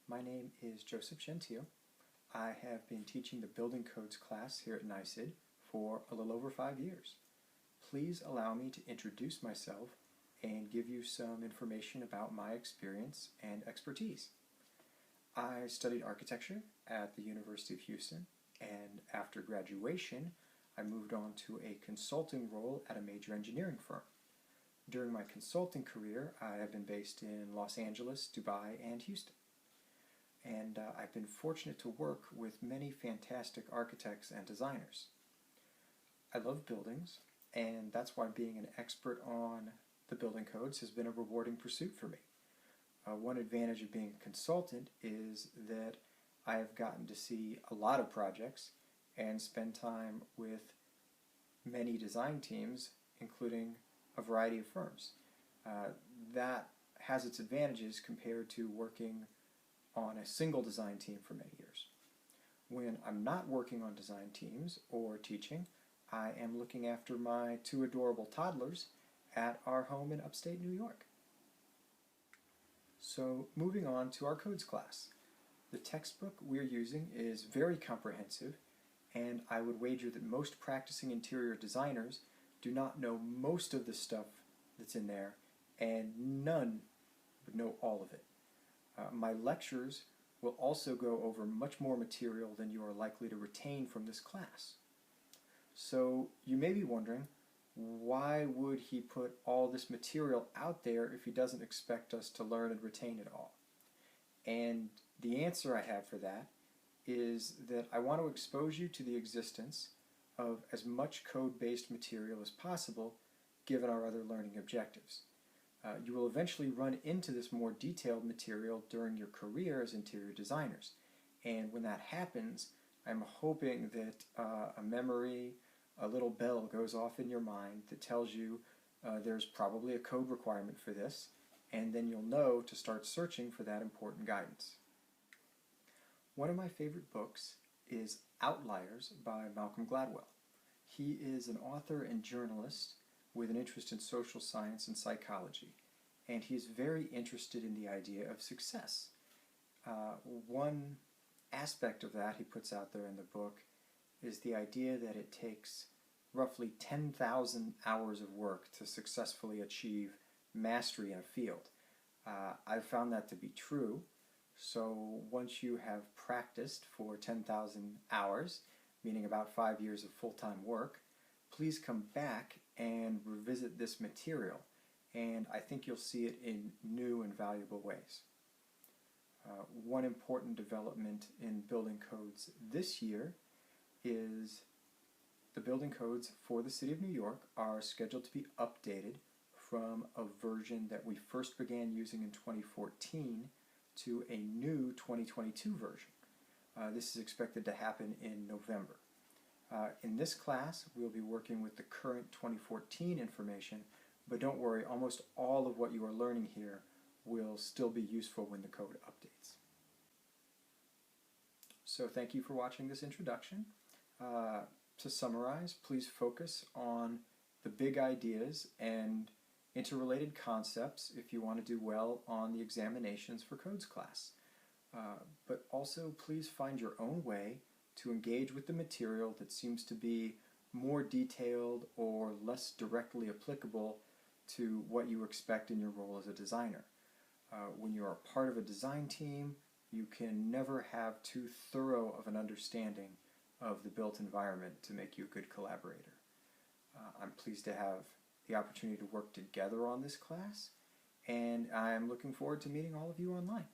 My name is Joseph Gentile. I have been teaching the Building Codes class here at NYSID for a little over 5 years. Please allow me to introduce myself and give you some information about my experience and expertise. I studied architecture at the University of Houston, and after graduation, I moved on to a consulting role at a major engineering firm. During my consulting career, I have been based in Los Angeles, Dubai, and Houston. And I've been fortunate to work with many fantastic architects and designers. I love buildings, and that's why being an expert on the building codes has been a rewarding pursuit for me. One advantage of being a consultant is that I have gotten to see a lot of projects and spend time with many design teams, including a variety of firms. That has its advantages compared to working on a single design team for many years. When I'm not working on design teams or teaching, I am looking after my 2 adorable toddlers at our home in upstate New York. So moving on to our codes class. The textbook we're using is very comprehensive, and I would wager that most practicing interior designers do not know most of the stuff that's in there, and none would know all of it. My lectures will also go over much more material than you are likely to retain from this class. So you may be wondering, why would he put all this material out there if he doesn't expect us to learn and retain it all? And the answer I have for that is that I want to expose you to the existence of as much code-based material as possible given our other learning objectives. You will eventually run into this more detailed material during your career as interior designers. And when that happens, I'm hoping that a memory, a little bell goes off in your mind that tells you there's probably a code requirement for this, and then you'll know to start searching for that important guidance. One of my favorite books is Outliers by Malcolm Gladwell. He is an author and journalist with an interest in social science and psychology, and he's very interested in the idea of success. One aspect of that he puts out there in the book is the idea that it takes roughly 10,000 hours of work to successfully achieve mastery in a field. I've found that to be true, so once you have practiced for 10,000 hours, meaning about 5 years of full-time work, please come back and revisit this material, and I think you'll see it in new and valuable ways. One important development in building codes this year is the building codes for the City of New York are scheduled to be updated from a version that we first began using in 2014 to a new 2022 version. This is expected to happen in November. In this class, we'll be working with the current 2014 information, but don't worry, almost all of what you are learning here will still be useful when the code updates. So thank you for watching this introduction. To summarize, please focus on the big ideas and interrelated concepts if you want to do well on the examinations for codes class. But also please find your own way to engage with the material that seems to be more detailed or less directly applicable to what you expect in your role as a designer. When you are part of a design team, you can never have too thorough of an understanding of the built environment to make you a good collaborator. I'm pleased to have the opportunity to work together on this class, and I'm looking forward to meeting all of you online.